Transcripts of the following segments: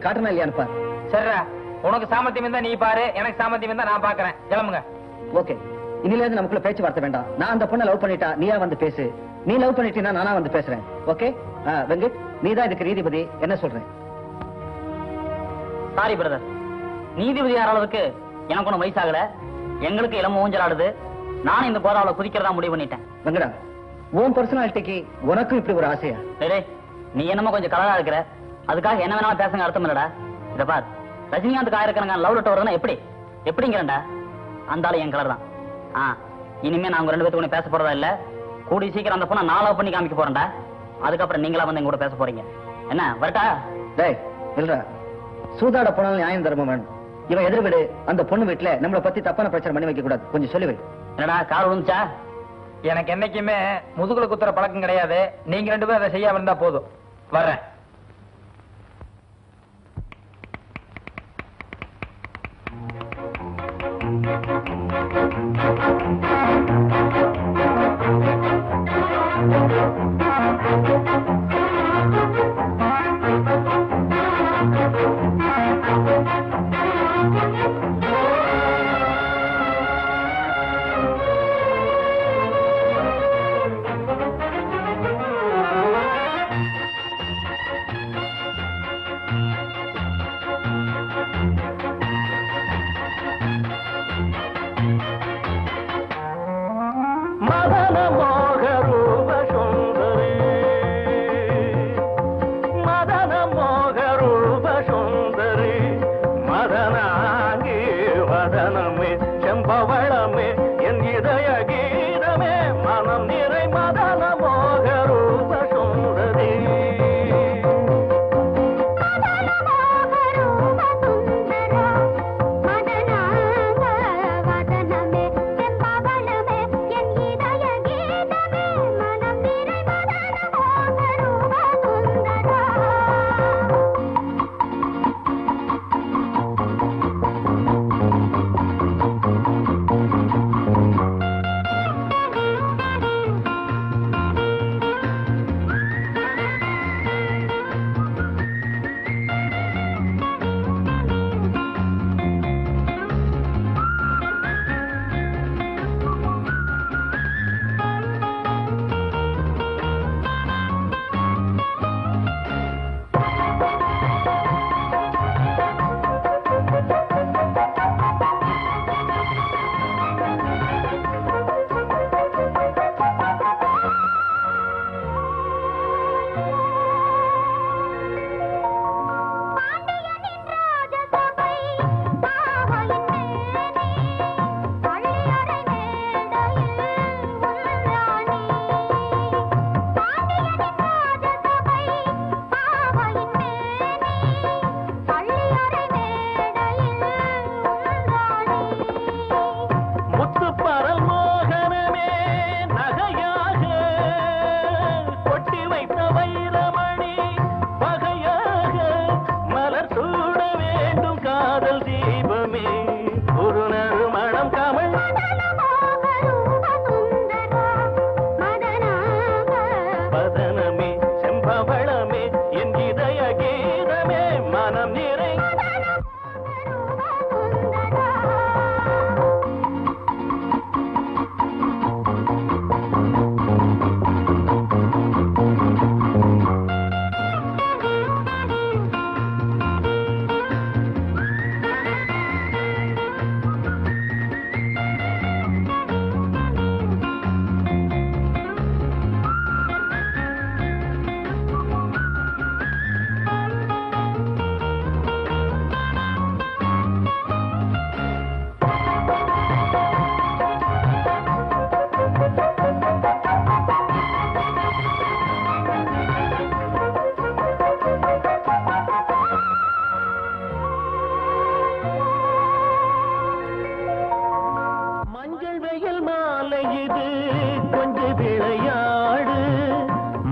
காட்டணும் இல்லையான்னு சரிடா, உனக்கு சாமர்த்தியம் இருந்தா நீ பாரு, எனக்கு சாமர்த்தியம் இருந்தா நான் பாக்குறேன். கிளம்புங்க. ஓகே, இன்னில இருந்து நமக்குள்ள பேச்சுவார்த்தை வேண்டாம். நான் அந்த பொண்ணை லவ் பண்ணிட்டா நீயா வந்து பேசு, நீ லவ் பண்ணிட்டீனா நானா வந்து பேசுறேன். ஓகே வெங்கட், நீதான் இதுக்கு நீதிபதி, என்ன சொல்றேன்? சாரி பிரதர், நீதிபதி அளவுக்கு எனக்கு ஒன்றும் வயசாகல. எங்களுக்கு இளம ஊஞ்சல் ஆடுது. நானும் இந்த கோதாவில குதிக்கிறதா முடிவு பண்ணிட்டேன். வெங்கடா, உன் பர்சனாலிட்டிக்கு உனக்கும் இப்படி ஒரு ஆசையா? சரி, நீ என்னமோ கொஞ்சம் கலரா இருக்கிற, அதுக்காக என்ன வேணாலும் பேசுங்க அர்த்தம் இல்லடா. இத பார், ரஜினிகாந்த் ஆயிரக்கணக்கான லவ் லெட்டர் வருதுன்னா எப்படிங்கிறண்டா? அந்த ஆளு என் கலர் தான். இனிமே நாங்க 2 பேத்துக்கு பேச போறதா இல்ல. கூடி சீக்கிரம் அந்த பொண்ணை நான் லவ் பண்ணி காமிக்க போறேன்டா. அதுக்கப்புறம் நீங்களா வந்து எங்க கூட பேச போறீங்க. என்ன வரட்டா? டேய் இல்லடா, சூதாட போனாலும் நியாயம் தர்மம் வேணும். இவன் எதிர் வீடு, அந்த பொண்ணு வீட்டுல நம்மளை பத்தி தப்பான பிரச்சனை பண்ணி வைக்க கூடாது. கொஞ்சம் சொல்லி வை. என்னடா கால் விழுந்துச்சா? எனக்கு என்னைக்குமே முதுகுல குத்துற பழக்கம் கிடையாது. நீங்க 2 பேரும் அதை செய்யாம இருந்தா போதும். வர்றேன்.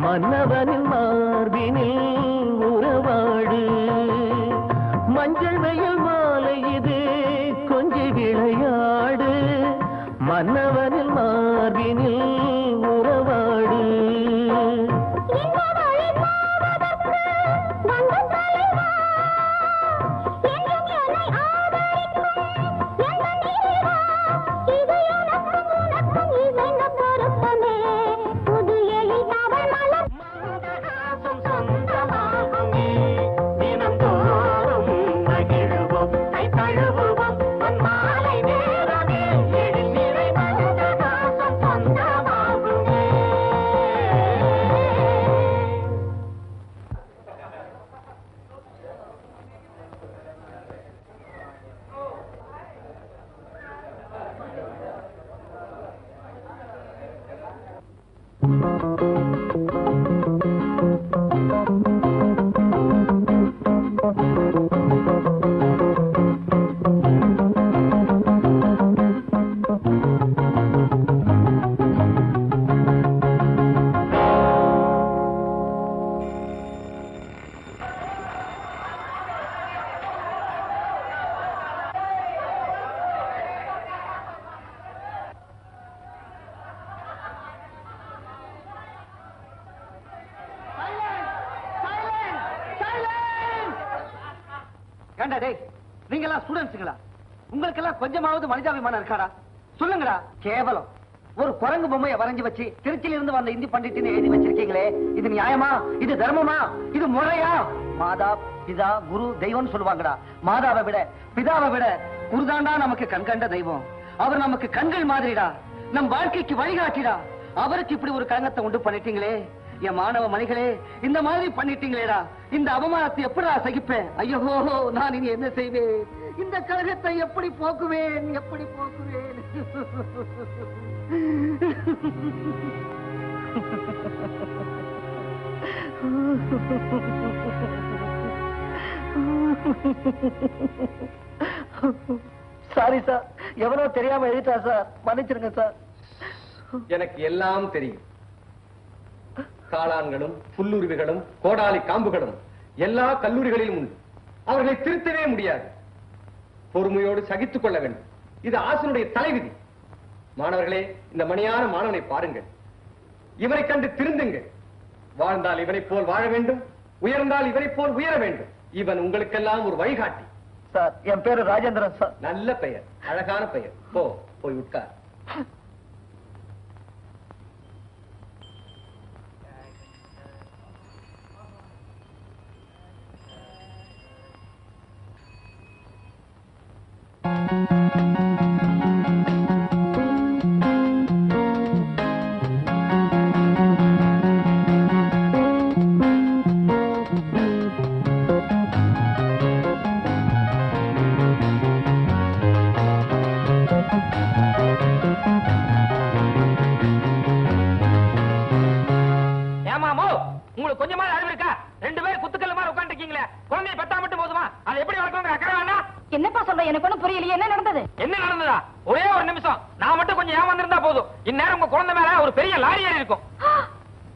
மன்னவனின் மார்பினில் உறவாடு மஞ்சள் வெயில் மாலை இது கொஞ்சி விளையாடு மன்னவனின் மார்பினில் உறவாடு ஏண்டா டேய், நீங்களா ஸ்டூடெண்ட்ஸுங்களா? உங்களுக்கெல்லாம் கொஞ்சமாவது மனிதாபிமானம் இருக்காடா? சொல்லுங்கடா. கேவலம் ஒரு குரங்கு பொம்மையை வரைஞ்சு வச்சு திருச்சியில இருந்து வந்த இந்தி பண்டிட்னு எழுதி வச்சிருக்கீங்களே, இது நியாயமா? இது தர்மமா? இது முறையா? மாதா பிதா குரு தெய்வம்னு சொல்லுவாங்கடா. மாதாவை விட பிதாவை விட குருதாண்டா நமக்கு கண்கண்ட தெய்வம். அவர் நமக்கு கண்கள் மாதிரிடா, நம் வாழ்க்கைக்கு வழிகாட்டிடா. அவருக்கு இப்படி ஒரு கலங்கத்தை உண்டு பண்ணிட்டீங்களே. என் மாணவ மணிகளே, இந்த மாதிரி பண்ணிட்டீங்களேடா. இந்த அவமானத்தை எப்படிடா சகிப்பேன்? ஐயோ, நான் இனி என்ன செய்வேன்? இந்த கலகத்தை எப்படி போக்குவேன்? எப்படி போக்குவேன்? சாரி சார், எவனோ தெரியாம எழுதிட்டா சார், மன்னிச்சிருங்க சார். எனக்கு எல்லாம் தெரியும். காளான்களும் புல்லுருவிகளும் கோடாலி காம்புகளும் எல்லா கல்லூரிகளிலும் உண்டு. அவர்களை திருத்தவே முடியாது. பொறுமையோடு சகித்துக் கொள்ள வேண்டும். இது ஆசிரியருடைய தலைவிதி. மாணவர்களே, இந்த மணியான மாணவனை பாருங்கள். இவரை கண்டு திருந்துங்கள். வாழ்ந்தால் இவனை போல் வாழ வேண்டும், உயர்ந்தால் இவனை போல் உயர வேண்டும். இவன் உங்களுக்கெல்லாம் ஒரு வழிகாட்டி. சார், என் பேரு ராஜேந்திரன் சார். நல்ல பெயர், அழகான பெயர். போய் உட்கார். கொஞ்சமா அறிவு இருக்கா? 2 பேர் குத்துக்கல்ல மாதிரி உட்கார்ந்துருக்கீங்களே, குழந்தையை பெத்தா மட்டும் போதுமா? அதை எப்படி வளர்க்கணும் அக்கறை வேண்டாம்? என்னப்பா சொல்ற? எனக்கு ஒண்ணும் புரியலையே. என்ன நடந்தது? என்ன நடந்ததா? ஒரே ஒரு நிமிஷம், நான் மட்டும் கொஞ்சம் ஏமாந்திருந்தா போதும். இந்நேரம் உங்க குழந்தை மேல ஒரு பெரிய லாரி ஏறி இருக்கும்.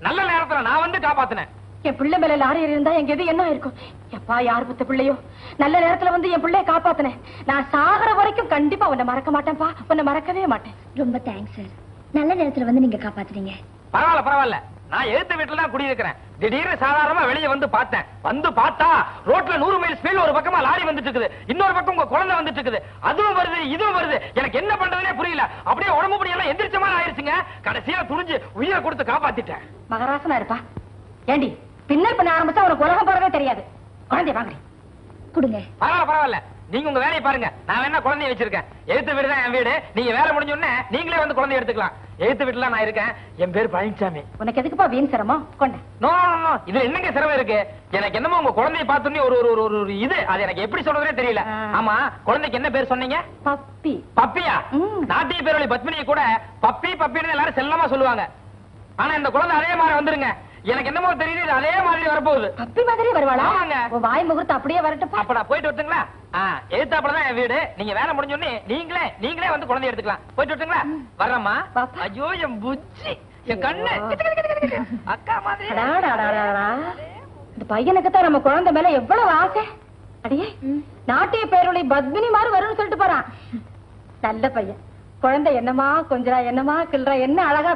நல்ல நேரத்துல நான் வந்து காப்பாத்தினேன். என் பிள்ளை மேல லாரி ஏறி இருந்தா எங்க எது என்ன இருக்கும்? எப்பா, யார் பத்த பிள்ளையோ நல்ல நேரத்துல வந்து என் பிள்ளைய காப்பாத்தினேன். நான் சாகர வரைக்கும் கண்டிப்பா உன்னை மறக்க மாட்டேன்ப்பா, உன்னை மறக்கவே மாட்டேன். ரொம்ப தேங்க்ஸ் சார். நல்ல நேரத்துல வந்து நீங்க காப்பாத்துறீங்க. பரவாயில்ல பரவாயில்ல, நான் எழுத்து வீட்டுல தான் குடியிருக்கிறேன். திடீர்னு சாதாரணமா வெளியே வந்து பார்த்தேன். வந்து பார்த்தா ரோட்ல 100 மைல் ஸ்பீட்ல ஒரு பக்கமா லாரி வந்துட்டு இருக்குது, இன்னொரு பக்கம் உங்க குழந்தை வந்துட்டு இருக்குது. அதுவும் வருது இதுவும் வருது. எனக்கு என்ன பண்றதுனே புரியல. அப்படியே உடம்பு முடியெல்லாம் எந்திரிச்ச மாதிரி ஆயிருச்சுங்க. கடைசியா துணிஞ்சு உயிரை கொடுத்து காப்பாத்திட்டேன். மகராசனா இருப்பா. ஏண்டி, பின்னல் பண்ண ஆரம்பிச்சா உனக்கு உலகம் போறதே தெரியாது. குழந்தைய வாங்கடி, கொடுங்க. பரவாயில்ல பரவாயில்ல, நீங்க உங்க வேலையை பாருங்க. நான் வேணா குழந்தைய வச்சிருக்கேன். எழுத்து வீடு தான் என் வீடு. நீங்க வேலை முடிஞ்ச உடனே நீங்களே வந்து குழந்தைய எடுத்துக்கலாம். எழுத்து வீட்டுல நான் இருக்கேன். என் பேர் பழனிசாமி. உனக்கு எதுக்குப்பா வீண் சிரமம்? கொண்ட. நோ நோ, இதுல என்னங்க சிரமம் இருக்கு? எனக்கு என்னமோ உங்க குழந்தைய பார்த்தோன்னே ஒரு ஒரு ஒரு இது, அது எனக்கு எப்படி சொல்றதே தெரியல. ஆமா, குழந்தைக்கு என்ன பேர் சொன்னீங்க? பப்பி. பப்பியா? நாட்டிய பேரொழி பத்மினியை கூட பப்பி பப்பின்னு எல்லாரும் செல்லமா சொல்லுவாங்க. ஆனா இந்த குழந்தை அதே மாதிரி வந்துருங்க. எனக்கு என்னமோ தெரியுது, அதே மாதிரி வரப்போகுது. பப்பி மாதிரி வருவாளா? ஆமாங்க. வாய் முகூர்த்தம் அப்படியே வரட்டுப்பா. அப்ப நான் போயிட்டு வரட்டுங்களா? எழுத்தாப்புலதான் என் வீடு. நீங்க வேலை முடிஞ்சோடனே நீங்களே வந்து குழந்தை எடுத்துக்கலாம். போயிட்டு வரட்டுங்களா? வர்றம்மா. ஐயோ, என் புச்சி, என் கண்ணு அக்கா மாதிரி. இந்த பையனுக்கு தான் நம்ம குழந்தை மேல எவ்வளவு ஆசை. அடியே, நாட்டிய பேரொழி பத்மினி மாதிரி வரும்னு சொல்லிட்டு போறான். நல்ல பையன். குழந்தை என்னமா கொஞ்சரா, என்னமா கிள்றா, என்ன அழகா